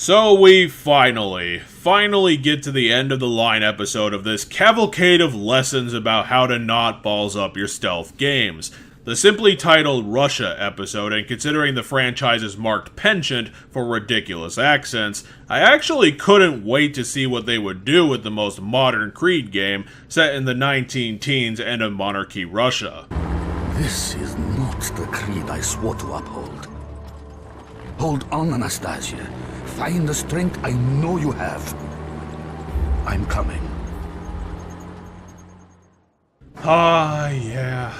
So we finally get to the end of the line episode of this cavalcade of lessons about how to not balls up your stealth games. The simply titled Russia episode, and considering the franchise's marked penchant for ridiculous accents, I actually couldn't wait to see what they would do with the most modern Creed game set in the 19-teens and a monarchy Russia. This is not the Creed I swore to uphold. Hold on, Anastasia. Find the strength I know you have. I'm coming. Yeah.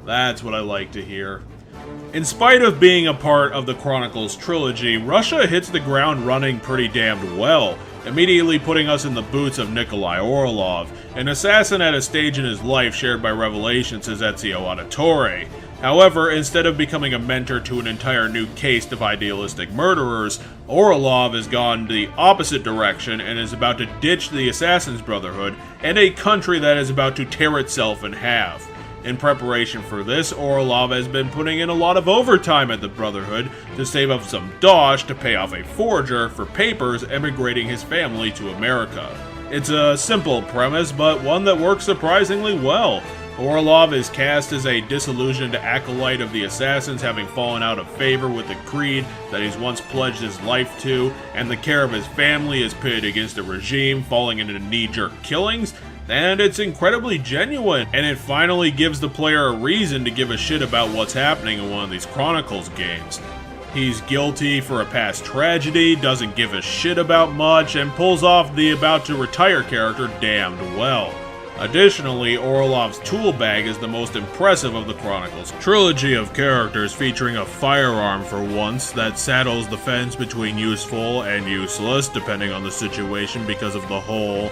That's what I like to hear. In spite of being a part of the Chronicles trilogy, Russia hits the ground running pretty damned well, immediately putting us in the boots of Nikolai Orlov, an assassin at a stage in his life shared by Revelation, says Ezio Auditore. However, instead of becoming a mentor to an entire new caste of idealistic murderers, Orlov has gone the opposite direction and is about to ditch the Assassin's Brotherhood and a country that is about to tear itself in half. In preparation for this, Orlov has been putting in a lot of overtime at the Brotherhood to save up some dosh to pay off a forger for papers emigrating his family to America. It's a simple premise, but one that works surprisingly well. Orlov is cast as a disillusioned acolyte of the Assassins, having fallen out of favor with the Creed that he's once pledged his life to, and the care of his family is pitted against a regime falling into knee-jerk killings. And it's incredibly genuine, and it finally gives the player a reason to give a shit about what's happening in one of these Chronicles games. He's guilty for a past tragedy, doesn't give a shit about much, and pulls off the about-to-retire character damned well. Additionally, Orlov's tool bag is the most impressive of the Chronicles trilogy of characters, featuring a firearm for once that saddles the fence between useful and useless, depending on the situation, because of the whole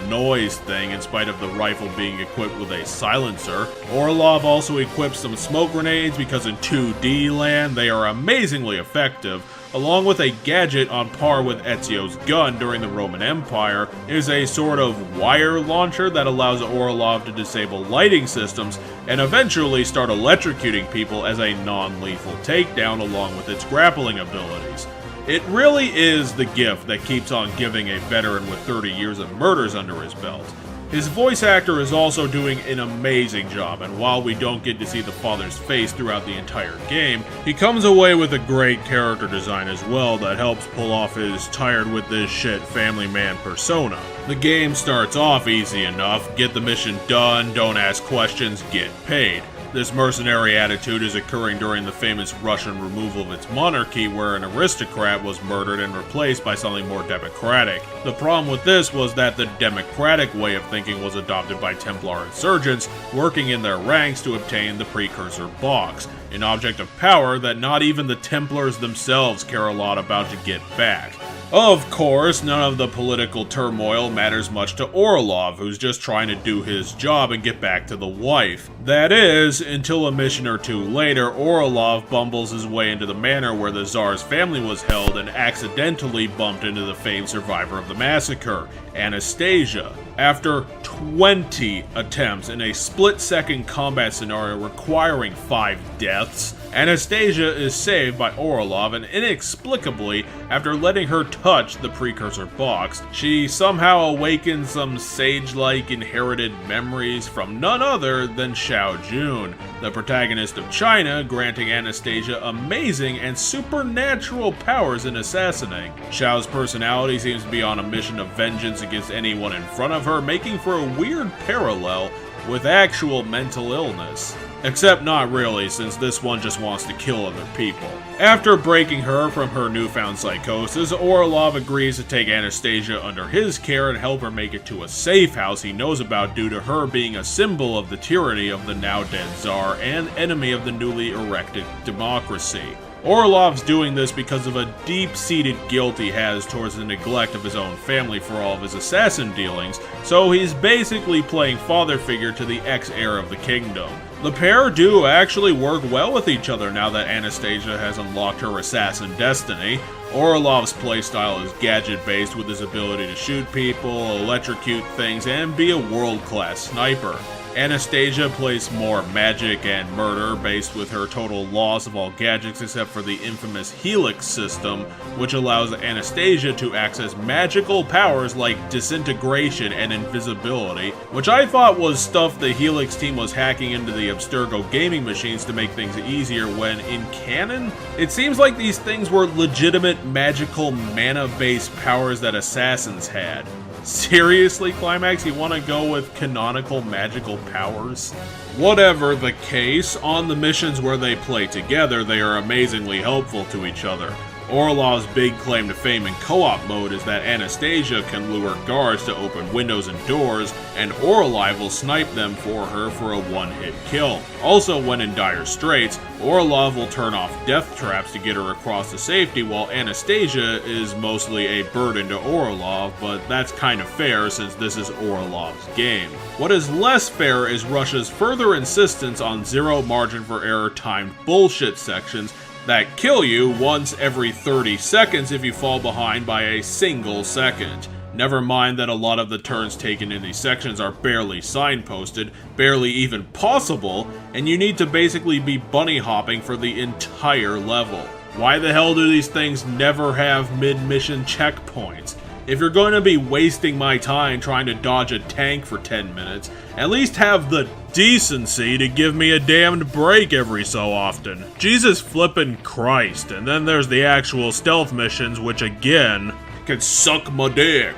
noise thing, in spite of the rifle being equipped with a silencer. Orlov also equips some smoke grenades because in 2D land they are amazingly effective, along with a gadget on par with Ezio's gun during the Roman Empire. It is a sort of wire launcher that allows Orlov to disable lighting systems and eventually start electrocuting people as a non-lethal takedown along with its grappling abilities. It really is the gift that keeps on giving a veteran with 30 years of murders under his belt. His voice actor is also doing an amazing job, and while we don't get to see the father's face throughout the entire game, he comes away with a great character design as well that helps pull off his tired with this shit family man persona. The game starts off easy enough: get the mission done, don't ask questions, get paid. This mercenary attitude is occurring during the famous Russian removal of its monarchy, where an aristocrat was murdered and replaced by something more democratic. The problem with this was that the democratic way of thinking was adopted by Templar insurgents, working in their ranks to obtain the precursor box, an object of power that not even the Templars themselves care a lot about to get back. Of course, none of the political turmoil matters much to Orlov, who's just trying to do his job and get back to the wife. That is, until a mission or two later, Orlov bumbles his way into the manor where the Tsar's family was held and accidentally bumped into the famed survivor of the massacre, Anastasia. After 20 attempts in a split-second combat scenario requiring 5 deaths, Anastasia is saved by Orlov, and inexplicably, after letting her touch the precursor box, she somehow awakens some sage-like inherited memories from none other than Xiao Jun, the protagonist of China, granting Anastasia amazing and supernatural powers in assassinating. Xiao's personality seems to be on a mission of vengeance against anyone in front of her, making for a weird parallel with actual mental illness. Except not really, since this one just wants to kill other people. After breaking her from her newfound psychosis, Orlov agrees to take Anastasia under his care and help her make it to a safe house he knows about due to her being a symbol of the tyranny of the now-dead Tsar and enemy of the newly erected democracy. Orlov's doing this because of a deep-seated guilt he has towards the neglect of his own family for all of his assassin dealings, so he's basically playing father figure to the ex-heir of the kingdom. The pair do actually work well with each other now that Anastasia has unlocked her assassin destiny. Orlov's playstyle is gadget-based with his ability to shoot people, electrocute things, and be a world-class sniper. Anastasia plays more magic and murder, based with her total loss of all gadgets except for the infamous Helix system, which allows Anastasia to access magical powers like disintegration and invisibility, which I thought was stuff the Helix team was hacking into the Abstergo gaming machines to make things easier, when in canon, it seems like these things were legitimate magical mana-based powers that assassins had. Seriously, Climax, you want to go with canonical magical powers? Whatever the case, on the missions where they play together, they are amazingly helpful to each other. Orlov's big claim to fame in co-op mode is that Anastasia can lure guards to open windows and doors, and Orlov will snipe them for her for a one-hit kill. Also, when in dire straits, Orlov will turn off death traps to get her across to safety, while Anastasia is mostly a burden to Orlov, but that's kind of fair since this is Orlov's game. What is less fair is Russia's further insistence on zero margin for error timed bullshit sections that kill you once every 30 seconds if you fall behind by a single second. Never mind that a lot of the turns taken in these sections are barely signposted, barely even possible, and you need to basically be bunny hopping for the entire level. Why the hell do these things never have mid-mission checkpoints? If you're going to be wasting my time trying to dodge a tank for 10 minutes, at least have the decency to give me a damned break every so often. Jesus flippin' Christ. And then there's the actual stealth missions, which again, can suck my dick.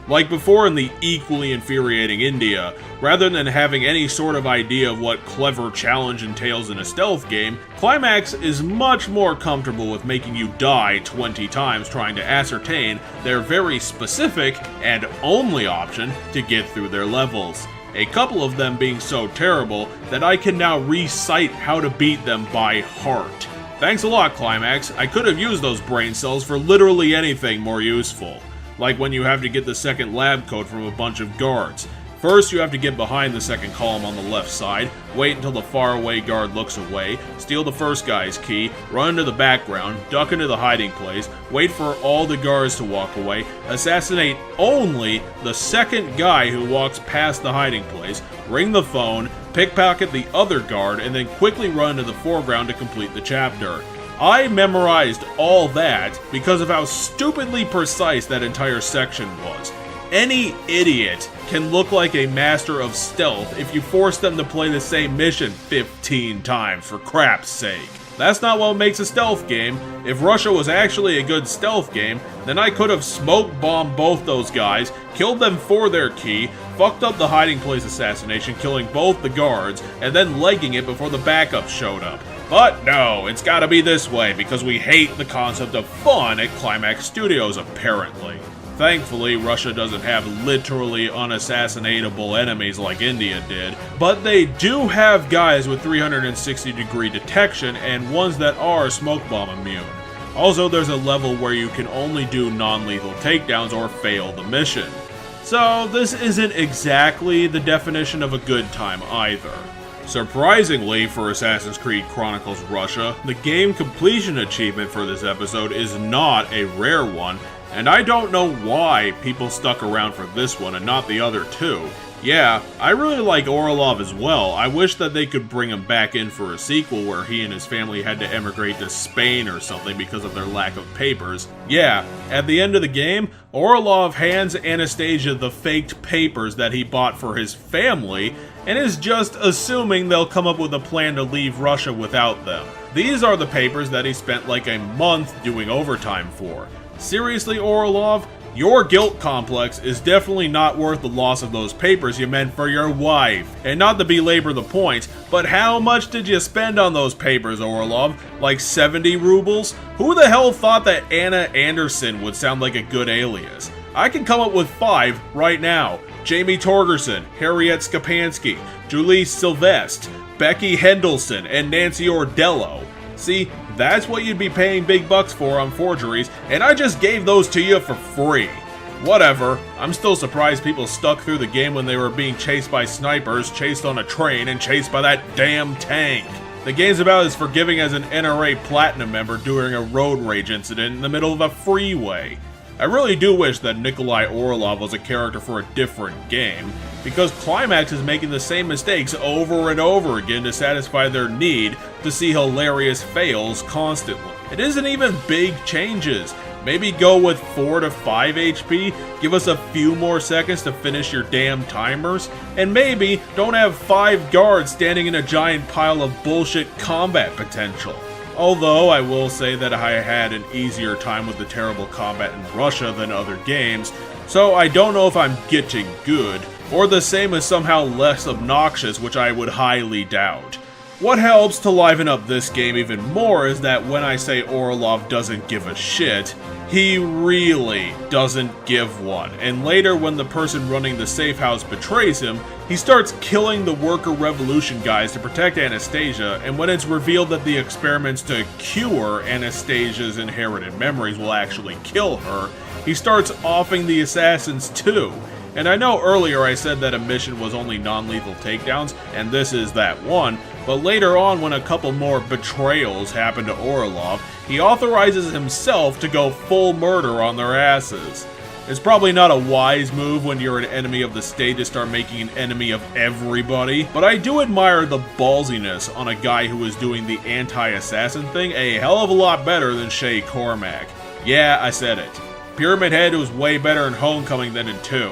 Like before in the equally infuriating India, rather than having any sort of idea of what clever challenge entails in a stealth game, Climax is much more comfortable with making you die 20 times trying to ascertain their very specific and only option to get through their levels. A couple of them being so terrible that I can now recite how to beat them by heart. Thanks a lot, Climax. I could have used those brain cells for literally anything more useful. Like when you have to get the second lab coat from a bunch of guards. First, you have to get behind the second column on the left side, wait until the faraway guard looks away, steal the first guy's key, run into the background, duck into the hiding place, wait for all the guards to walk away, assassinate only the second guy who walks past the hiding place, ring the phone, pickpocket the other guard, and then quickly run to the foreground to complete the chapter. I memorized all that because of how stupidly precise that entire section was. Any idiot can look like a master of stealth if you force them to play the same mission 15 times, for crap's sake. That's not what makes a stealth game. If Russia was actually a good stealth game, then I could have smoke bombed both those guys, killed them for their key, fucked up the hiding place assassination, killing both the guards, and then legging it before the backup showed up. But no, it's gotta be this way because we hate the concept of fun at Climax Studios, apparently. Thankfully, Russia doesn't have literally unassassinatable enemies like India did, but they do have guys with 360-degree detection and ones that are smoke bomb immune. Also, there's a level where you can only do non-lethal takedowns or fail the mission. So this isn't exactly the definition of a good time either. Surprisingly for Assassin's Creed Chronicles Russia, the game completion achievement for this episode is not a rare one, and I don't know why people stuck around for this one and not the other two. Yeah, I really like Orlov as well. I wish that they could bring him back in for a sequel where he and his family had to emigrate to Spain or something because of their lack of papers. Yeah, at the end of the game, Orlov hands Anastasia the faked papers that he bought for his family, and is just assuming they'll come up with a plan to leave Russia without them. These are the papers that he spent like a month doing overtime for. Seriously, Orlov? Your guilt complex is definitely not worth the loss of those papers you meant for your wife. And not to belabor the point, but how much did you spend on those papers, Orlov? Like 70 rubles? Who the hell thought that Anna Anderson would sound like a good alias? I can come up with 5 right now. Jamie Torgerson, Harriet Skapansky, Julie Sylvestre, Becky Hendelson, and Nancy Ordello. See, that's what you'd be paying big bucks for on forgeries, and I just gave those to you for free. Whatever, I'm still surprised people stuck through the game when they were being chased by snipers, chased on a train, and chased by that damn tank. The game's about as forgiving as an NRA Platinum member during a road rage incident in the middle of a freeway. I really do wish that Nikolai Orlov was a character for a different game, because Climax is making the same mistakes over and over again to satisfy their need to see hilarious fails constantly. It isn't even big changes. Maybe go with 4 to 5 HP, give us a few more seconds to finish your damn timers, and maybe don't have 5 guards standing in a giant pile of bullshit combat potential. Although I will say that I had an easier time with the terrible combat in Russia than other games, so I don't know if I'm getting good, or the same as somehow less obnoxious, which I would highly doubt. What helps to liven up this game even more is that when I say Orlov doesn't give a shit, he really doesn't give one. And later, when the person running the safe house betrays him, he starts killing the worker revolution guys to protect Anastasia, and when it's revealed that the experiments to cure Anastasia's inherited memories will actually kill her, he starts offing the assassins too. And I know earlier I said that a mission was only non-lethal takedowns, and this is that one, but later on when a couple more betrayals happen to Orlov, he authorizes himself to go full murder on their asses. It's probably not a wise move when you're an enemy of the state to start making an enemy of everybody, but I do admire the ballsiness on a guy who is doing the anti-assassin thing a hell of a lot better than Shay Cormac. Yeah, I said it. Pyramid Head was way better in Homecoming than in 2.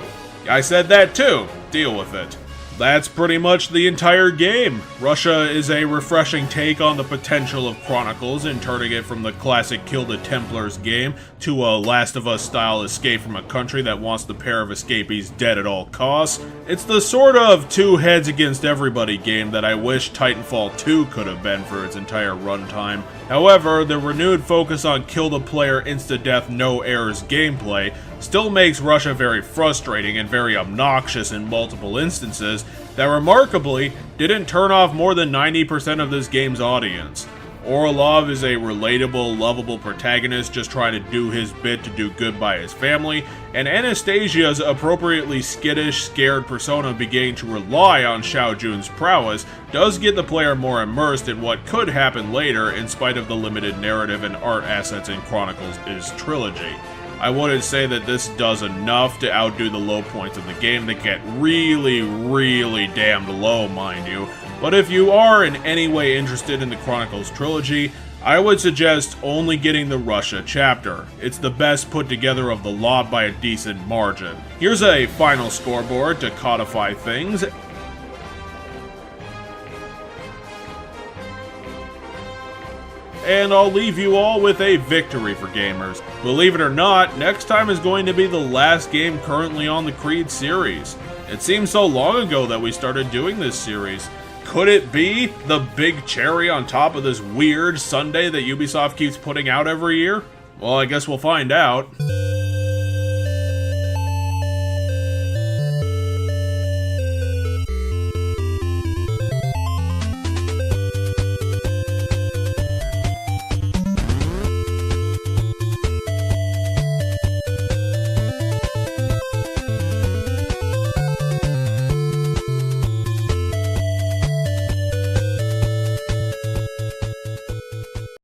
I said that too. Deal with it. That's pretty much the entire game. Russia is a refreshing take on the potential of Chronicles and turning it from the classic Kill the Templars game to a Last of Us style escape from a country that wants the pair of escapees dead at all costs. It's the sort of two heads against everybody game that I wish Titanfall 2 could have been for its entire runtime. However, the renewed focus on kill the player insta-death no errors gameplay still makes Russia very frustrating and very obnoxious in multiple instances that remarkably didn't turn off more than 90% of this game's audience. Orlov is a relatable, lovable protagonist just trying to do his bit to do good by his family, and Anastasia's appropriately skittish, scared persona beginning to rely on Xiao Jun's prowess does get the player more immersed in what could happen later in spite of the limited narrative and art assets in Chronicles' trilogy. I wouldn't say that this does enough to outdo the low points of the game that get really, really damned low, mind you, but if you are in any way interested in the Chronicles trilogy, I would suggest only getting the Russia chapter. It's the best put together of the lot by a decent margin. Here's a final scoreboard to codify things. And I'll leave you all with a victory for gamers. Believe it or not, next time is going to be the last game currently on the Creed series. It seems so long ago that we started doing this series. Could it be the big cherry on top of this weird sundae that Ubisoft keeps putting out every year? Well, I guess we'll find out.